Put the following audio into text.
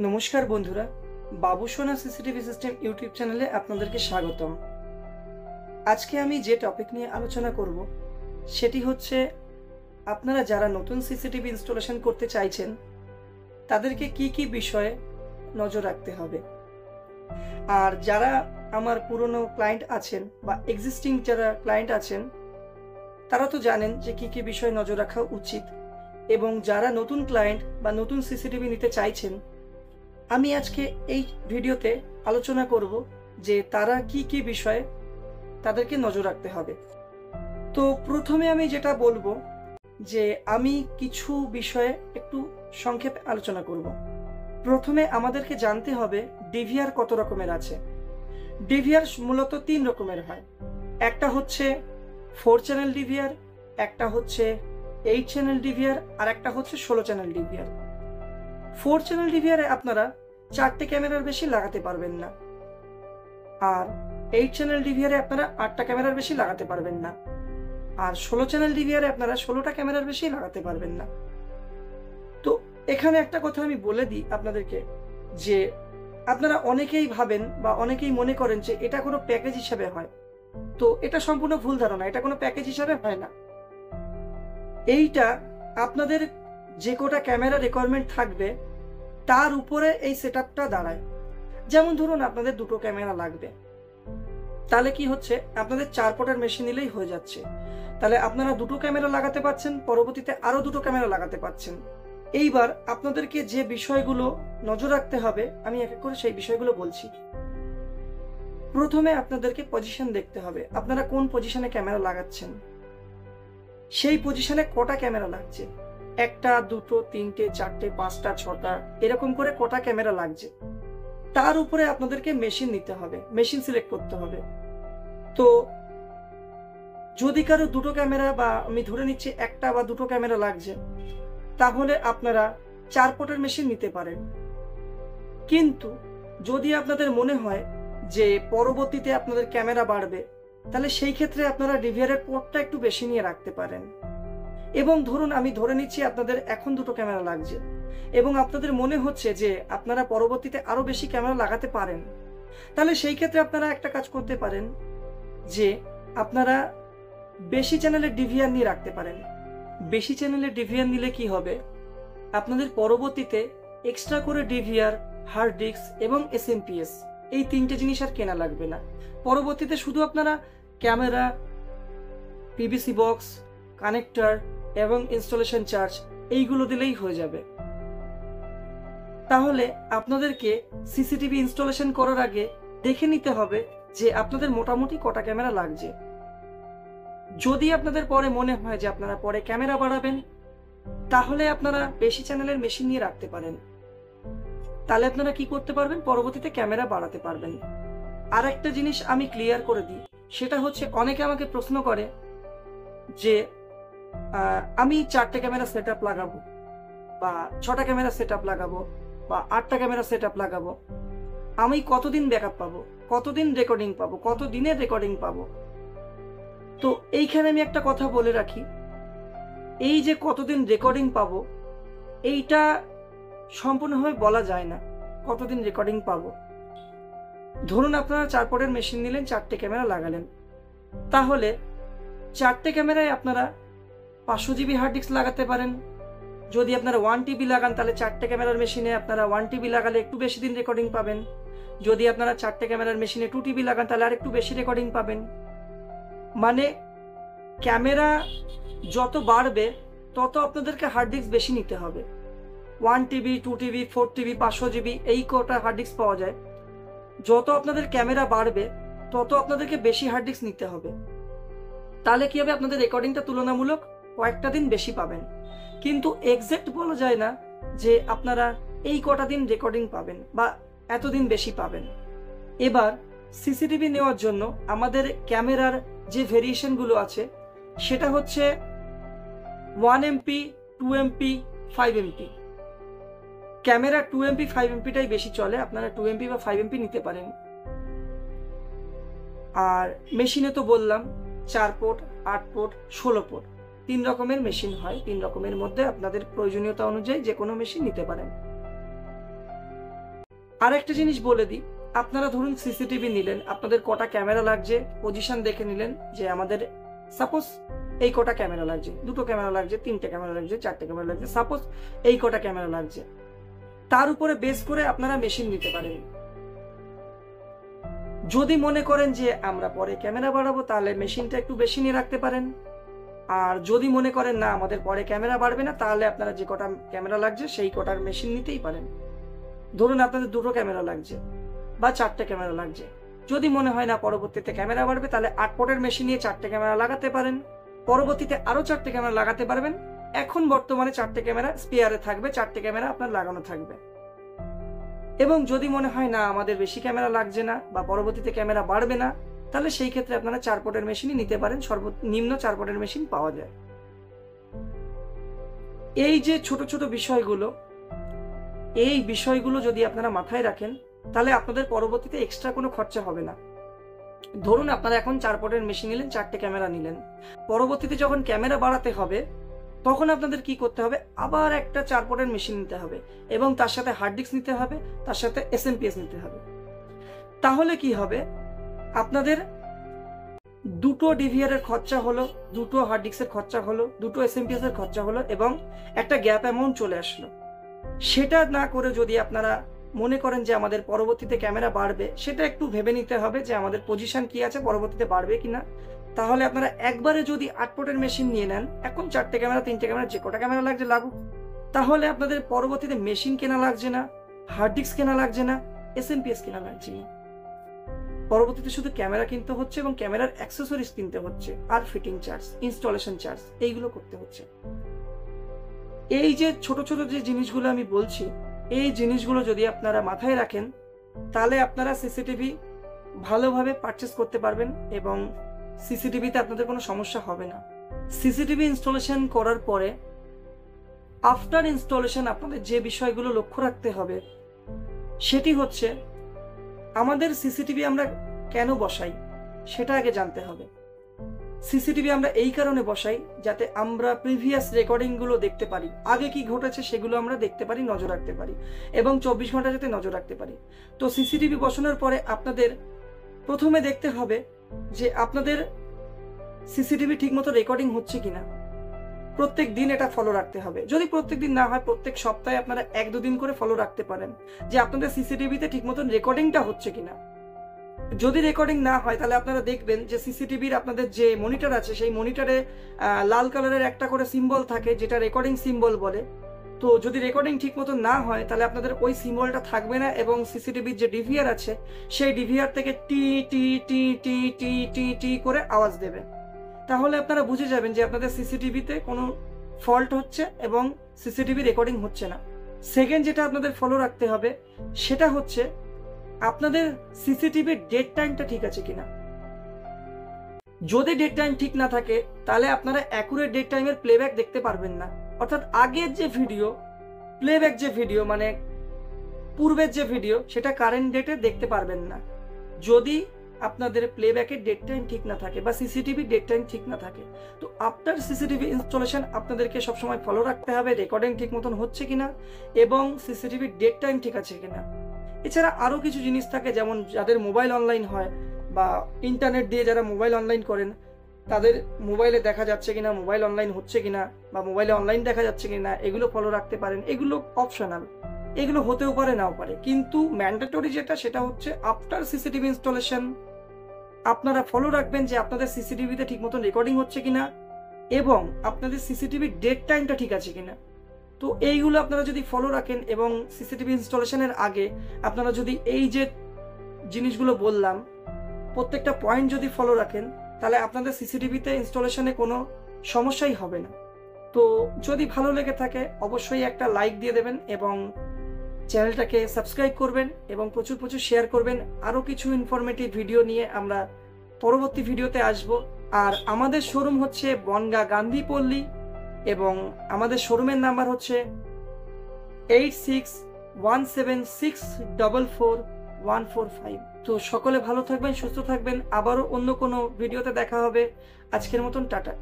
নমস্কার বন্ধুরা, বাবু সোনা সিসিটিভি সিস্টেম ইউটিউব চ্যানেলে আপনাদেরকে স্বাগতম। আজকে আমি যে টপিক নিয়ে আলোচনা করব সেটি হচ্ছে আপনারা যারা নতুন সিসিটিভি ইনস্টলেশন করতে চাইছেন তাদেরকে কি কি বিষয়ে নজর রাখতে হবে। আর যারা আমার পুরনো ক্লায়েন্ট আছেন বা এক্সিস্টিং যারা ক্লায়েন্ট আছেন তারা তো জানেন যে কি কি বিষয়ে নজর রাখা উচিত, এবং যারা নতুন ক্লায়েন্ট বা নতুন সিসিটিভি নিতে চাইছেন আমি আজকে এই ভিডিওতে আলোচনা করব যে তারা কি কি বিষয়ে তাদেরকে নজর রাখতে হবে। তো প্রথমে আমি যেটা বলবো যে আমি কিছু বিষয়ে একটু সংক্ষেপে আলোচনা করব। প্রথমে আমাদেরকে জানতে হবে ডিভিআর কত রকমের আছে। ডিভিআর মূলত 3 রকমের হয়। একটা হচ্ছে 4 চ্যানেল ডিভিআর, একটা হচ্ছে 8 চ্যানেল ডিভিআর, আর একটা হচ্ছে 16 চ্যানেল ডিভিআর। 4 চ্যানেল ডিভিআরে আপনারা 4টে ক্যামেরার বেশি লাগাতে পারবেন না, আর 8 চ্যানেল ডিভিআরে আপনারা 8টা ক্যামেরার বেশি লাগাতে পারবেন না, আর 16 চ্যানেল ডিভিআরে আপনারা 16টা ক্যামেরার বেশি লাগাতে পারবেন না। তো এখানে একটা কথা আমি বলে দিই আপনাদেরকে যে আপনারা অনেকেই ভাবেন বা অনেকেই মনে করেন যে এটা কোনো প্যাকেজ হিসাবে হয়। তো এটা সম্পূর্ণ ভুল ধারণা, এটা কোনো প্যাকেজ হিসাবে হয় না। এইটা আপনাদের যে কোটা ক্যামেরা রিকোয়ারমেন্ট থাকবে তার উপরে এই সেটআপটা দাঁড়ায়। যেমন ধরুন আপনাদের 2টো ক্যামেরা লাগবে, তাহলে কি হচ্ছে আপনাদের 4 পোর্টের মেশিন নিলেই হয়ে যাচ্ছে। তাহলে আপনারা 2টো ক্যামেরা লাগাতে পারছেন, পরবর্তীতে আরো 2টো ক্যামেরা লাগাতে পারছেন। এইবার আপনাদেরকে যে বিষয়গুলো নজর রাখতে হবে আমি এক এক করে সেই বিষয়গুলো বলছি। প্রথমে আপনাদেরকে পজিশন দেখতে হবে, আপনারা কোন পজিশনে ক্যামেরা লাগাচ্ছেন, সেই পজিশনে কটা ক্যামেরা লাগছে। 1টা 2টো 3টে 4টে 5টা 6টা এরকম করে কটা ক্যামেরা লাগছে, তার উপরে আপনাদেরকে মেশিন নিতে হবে, মেশিন সিলেক্ট করতে হবে। তো যদি কারো 2টো ক্যামেরা বা আমি ধরে নিচ্ছি 1টা বা 2টো ক্যামেরা লাগছে, তাহলে আপনারা 4 পোর্টের মেশিন নিতে পারেন। কিন্তু যদি আপনাদের মনে হয় যে পরবর্তীতে আপনাদের ক্যামেরা বাড়বে, তাহলে সেই ক্ষেত্রে আপনারা ডিভিআর এর পোর্টটা একটু বেশি নিয়ে রাখতে পারেন। এবং ধরুন আমি ধরে নিচ্ছি আপনাদের এখন 2টো ক্যামেরা লাগছে এবং আপনাদের মনে হচ্ছে যে আপনারা পরবর্তীতে আরো বেশি ক্যামেরা লাগাতে পারেন, তাহলে সেই ক্ষেত্রে আপনারা একটা কাজ করতে পারেন যে আপনারা বেশি চ্যানেলের ডিভিআর নিয়ে রাখতে পারেন। বেশি চ্যানেলের ডিভিআর নিলে কি হবে, আপনাদের পরবর্তীতে এক্সট্রা করে ডিভিআর, হার্ড ডিস্ক এবং এসএমপিএস এই 3টে জিনিস আর কেনা লাগবে না। পরবর্তীতে শুধু আপনারা ক্যামেরা, পিভিসি বক্স, কানেক্টর এবং ইনস্টলেশন চার্জ এইগুলো দিলেই হয়ে যাবে। তাহলে আপনাদেরকে সিসিটিভি ইনস্টলেশন করার আগে দেখে নিতে হবে যে আপনাদের মোটামুটি কটা ক্যামেরা লাগছে। যদি আপনাদের পরে মনে হয় যে আপনারা পরে ক্যামেরা বাড়াবেন, তাহলে আপনারা বেশি চ্যানেলের মেশিন নিয়ে রাখতে পারেন। তাহলে আপনারা কি করতে পারবেন, পরবর্তীতে ক্যামেরা বাড়াতে পারবেন। আর একটা জিনিস আমি ক্লিয়ার করে দিই, সেটা হচ্ছে অনেকে আমাকে প্রশ্ন করে যে আমি 4টে ক্যামেরা সেটআপ লাগাবো বা 6টা ক্যামেরা সেটআপ লাগাবো বা 8টা ক্যামেরা সেটআপ লাগাবো, আমি কতদিন ব্যাকআপ পাবো, কতদিন রেকর্ডিং পাবো, কত দিনের রেকর্ডিং পাবো। তো এইখানে আমি একটা কথা বলে রাখি, এই যে কতদিন রেকর্ডিং পাবো এইটা সম্পূর্ণভাবে বলা যায় না কতদিন রেকর্ডিং পাবো। ধরুন আপনারা 4 পোর্টের মেশিন নিলেন, 4টে ক্যামেরা লাগালেন, তাহলে 4টে ক্যামেরায় আপনারা 500 জিবি হার্ড ডিস্ক লাগাতে পারেন। যদি আপনারা 1 টিবি লাগান তাহলে 4টে ক্যামেরার মেশিনে আপনারা 1 টিবি লাগালে একটু বেশি দিন রেকর্ডিং পাবেন। যদি আপনারা 4টে ক্যামেরার মেশিনে 2 টিবি লাগান তাহলে আর একটু বেশি রেকর্ডিং পাবেন। মানে ক্যামেরা যত বাড়বে তত আপনাদেরকে হার্ড ডিস্ক বেশি নিতে হবে। 1 টিবি, 2 টিবি, 4 টিবি, 500 জিবি এই কটা হার্ড ডিস্ক পাওয়া যায়। যত আপনাদের ক্যামেরা বাড়বে তত আপনাদেরকে বেশি হার্ড ডিস্ক নিতে হবে। তাহলে কি হবে, আপনাদের রেকর্ডিংটা তুলনামূলক কয়েকটা দিন বেশি পাবেন। কিন্তু এক্সাক্ট বলা যায় না যে আপনারা এই কটা দিন রেকর্ডিং পাবেন বা এতদিন বেশি পাবেন। এবার সিসিটিভি নেওয়ার জন্য আমাদের ক্যামেরার যে ভেরিয়েশনগুলো আছে সেটা হচ্ছে 1 MP, 2 MP, 5 MP. Camera 2 MP 5 এমপিটাই বেশি চলে, আপনারা 2 এমপি বা 5 এমপি নিতে পারেন। আর মেশিনে তো বললাম 4 পোর্ট, 8 পোর্ট, 16 পোর্ট 3 রকমের মেশিন হয়। 3 রকমের মধ্যে আপনাদের প্রয়োজনীয়তা অনুযায়ী যে কোনো মেশিন নিতে পারেন। আরেকটা জিনিস বলে দিই, আপনারা ধরুন সিসিটিভি নিলেন, আপনাদের কটা ক্যামেরা লাগছে পজিশন দেখে নিলেন যে আমাদের সাপোজ এই কটা ক্যামেরা লাগছে, 2টো ক্যামেরা লাগছে, 3টে ক্যামেরা লাগছে, 4টে ক্যামেরা লাগছে, সাপোজ এই কটা ক্যামেরা লাগছে। তার উপরে বেস করে আপনারা মেশিন নিতে পারেন। যদি মনে করেন যে আমরা পরে ক্যামেরা বাড়াবো তাহলে মেশিনটা একটু বেশি নিয়ে রাখতে পারেন। আর যদি মনে করেন না আমাদের পরে ক্যামেরা বাড়বে না, তাহলে আপনারা যে কটা ক্যামেরা লাগছে সেই কটার মেশিন নিতেই পারেন। ধরুন আপনাদের 2টো ক্যামেরা লাগছে বা 4টে ক্যামেরা লাগছে, যদি মনে হয় না পরবর্তীতে ক্যামেরা বাড়বে তাহলে 8 পটের মেশিন নিয়ে 4টে ক্যামেরা লাগাতে পারেন। পরবর্তীতে আরো 4টে ক্যামেরা লাগাতে পারবেন। এখন বর্তমানে 4টে ক্যামেরা স্পেয়ারে থাকবে, 4টে ক্যামেরা আপনার লাগানো থাকবে। এবং যদি মনে হয় না আমাদের বেশি ক্যামেরা লাগছে না বা পরবর্তীতে ক্যামেরা বাড়বে না, তাহলে সেই ক্ষেত্রে আপনারা 4 পটের মেশিনই নিতে পারেন। সর্বনিম্ন 4 পটের মেশিন পাওয়া যায়। এই যে ছোট ছোট বিষয়গুলো, এই বিষয়গুলো যদি আপনারা মাথায় রাখেন তাহলে আপনাদের পরবর্তীতে এক্সট্রা কোনো খরচা হবে না। ধরুন আপনারা এখন 4 পটের মেশিন নিলেন, 4টে ক্যামেরা নিলেন, পরবর্তীতে যখন ক্যামেরা বাড়াতে হবে তখন আপনাদের কি করতে হবে, আবার একটা 4 পটের মেশিন নিতে হবে এবং তার সাথে হার্ড ডিস্ক নিতে হবে, তার সাথে এসএমপিএস নিতে হবে। তাহলে কি হবে, আপনাদের 2টো ডিভিআর এর খরচা হলো, 2টো হার্ড ডিস্কের খরচা হলো, 2টো এসএমপিএস এর খরচা হলো এবং একটা গ্যাপ অ্যামাউন্ট চলে আসলো। সেটা না করে যদি আপনারা মনে করেন যে আমাদের পরবর্তীতে ক্যামেরা বাড়বে, সেটা একটু ভেবে নিতে হবে যে আমাদের পজিশন কি আছে, পরবর্তীতে বাড়বে কিনা। তাহলে আপনারা একবারে যদি 8 পটের মেশিন নিয়ে নেন, এখন 4টে ক্যামেরা 3টে ক্যামেরা যে কটা ক্যামেরা লাগছে লাগুক, তাহলে আপনাদের পরবর্তীতে মেশিন কেনা লাগছে না, হার্ড ডিস্ক কেনা লাগছে না, এসএমপিএস কেনা লাগছে না। পরবর্তীতে শুধু ক্যামেরা কিনতে হচ্ছে এবং ক্যামেরার অ্যাক্সেসরিজ কিনতে হচ্ছে, আর ফিটিং চার্জ, ইনস্টলেশন চার্জ এইগুলো করতে হচ্ছে। এই যে ছোট ছোট যে জিনিসগুলো আমি বলছি, এই জিনিসগুলো যদি আপনারা মাথায় রাখেন তাহলে আপনারা সিসিটিভি ভালোভাবে পারচেস করতে পারবেন এবং সিসিটিভিতে আপনাদের কোনো সমস্যা হবে না। সিসিটিভি ইনস্টলেশন করার পরে আফটার ইনস্টলেশন আপনাদের যে বিষয়গুলো লক্ষ্য রাখতে হবে সেটি হচ্ছে, আমাদের সিসিটিভি আমরা কেন বসাই সেটা আগে জানতে হবে। সিসিটিভি আমরা এই কারণে বসাই যাতে আমরা প্রিভিয়াস রেকর্ডিংগুলো দেখতে পারি, আগে কি ঘটেছে সেগুলো আমরা দেখতে পারি, নজর রাখতে পারি এবং 24 ঘন্টা যাতে নজর রাখতে পারি। তো সিসিটিভি বসানোর পরে আপনাদের প্রথমে দেখতে হবে যে আপনাদের সিসিটিভি ঠিকমতো রেকর্ডিং হচ্ছে কিনা। প্রত্যেক দিন এটা ফলো রাখতে হবে। যদি প্রত্যেক দিন না হয়, প্রত্যেক সপ্তাহে আপনারা 1-2 দিন করে ফলো রাখতে পারেন যে আপনাদের সিসিটিভিতে ঠিকমতো রেকর্ডিংটা হচ্ছে কিনা। যদি রেকর্ডিং না হয় তাহলে আপনারা দেখবেন যে সিসিটিভির আপনাদের যে মনিটর আছে সেই মনিটরে লাল কালারের একটা করে সিম্বল থাকে, যেটা রেকর্ডিং সিম্বল বলে। তো যদি রেকর্ডিং ঠিক মতো না হয় তাহলে আপনাদের ওই সিম্বলটা থাকবে না এবং সিসিটিভির যে ডিভিআর আছে সেই ডিভিআর থেকে টি টি টি টি টি টি টি করে আওয়াজ দেবে। তাহলে আপনারা বুঝে যাবেন যে আপনাদের সিসিটিভিতে কোনো ফল্ট হচ্ছে এবং সিসিটিভি রেকর্ডিং হচ্ছে না। সেকেন্ড যেটা আপনাদের ফলো রাখতে হবে সেটা হচ্ছে আপনাদের সিসিটিভির ডেট টাইমটা ঠিক আছে কিনা। যদি ডেট টাইম ঠিক না থাকে তাহলে আপনারা অ্যাকুরেট ডেট টাইমের প্লেব্যাক দেখতে পারবেন না। অর্থাৎ আগের যে ভিডিও, প্লেব্যাক যে ভিডিও মানে পূর্বের যে ভিডিও, সেটা কারেন্ট ডেটে দেখতে পারবেন না যদি আপনাদের প্লেব্যাকের ডেট টাইম ঠিক না থাকে বা সিসিটিভি ডেট টাইম ঠিক না থাকে। তো আফটার সিসিটিভি ইনস্টলেশন আপনাদেরকে সবসময় ফলো রাখতে হবে রেকর্ডিং ঠিক মতন হচ্ছে কিনা এবং সিসিটিভির ডেট টাইম ঠিক আছে কিনা। এছাড়া আরও কিছু জিনিস থাকে, যেমন যাদের মোবাইল অনলাইন হয় বা ইন্টারনেট দিয়ে যারা মোবাইল অনলাইন করেন তাদের মোবাইলে দেখা যাচ্ছে কিনা, মোবাইল অনলাইন হচ্ছে কিনা বা মোবাইলে অনলাইন দেখা যাচ্ছে কিনা, এগুলো ফলো রাখতে পারেন। এগুলো অপশনাল, এগুলো হতেও পারে নাও পারে, কিন্তু ম্যান্ডেটরি যেটা সেটা হচ্ছে আফটার সিসিটিভি ইনস্টলেশন আপনারা ফলো রাখবেন যে আপনাদের সিসিটিভিতে ঠিক মতন রেকর্ডিং হচ্ছে কিনা এবং আপনাদের সিসিটিভির ডেট টাইমটা ঠিক আছে কিনা। তো এইগুলো আপনারা যদি ফলো রাখেন এবং সিসিটিভি ইনস্টলেশনের আগে আপনারা যদি এই যে জিনিসগুলো বললাম প্রত্যেকটা পয়েন্ট যদি ফলো রাখেন তাহলে আপনাদের সিসিটিভিতে ইনস্টলেশনে কোনো সমস্যাই হবে না। তো যদি ভালো লেগে থাকে অবশ্যই একটা লাইক দিয়ে দেবেন এবং চ্যানেলটাকে সাবস্ক্রাইব করবেন এবং প্রচুর প্রচুর শেয়ার করবেন। আরও কিছু ইনফরমেটিভ ভিডিও নিয়ে আমরা পরবর্তী ভিডিওতে আসব। আর আমাদের শোরুম হচ্ছে বনগাঁ গান্ধী পল্লী এবং আমাদের শোরুমের নাম্বার হচ্ছে 8617644145। তো সকলে ভালো থাকবেন, সুস্থ থাকবেন। আবারও অন্য কোনো ভিডিওতে দেখা হবে। আজকের মতন টাটা।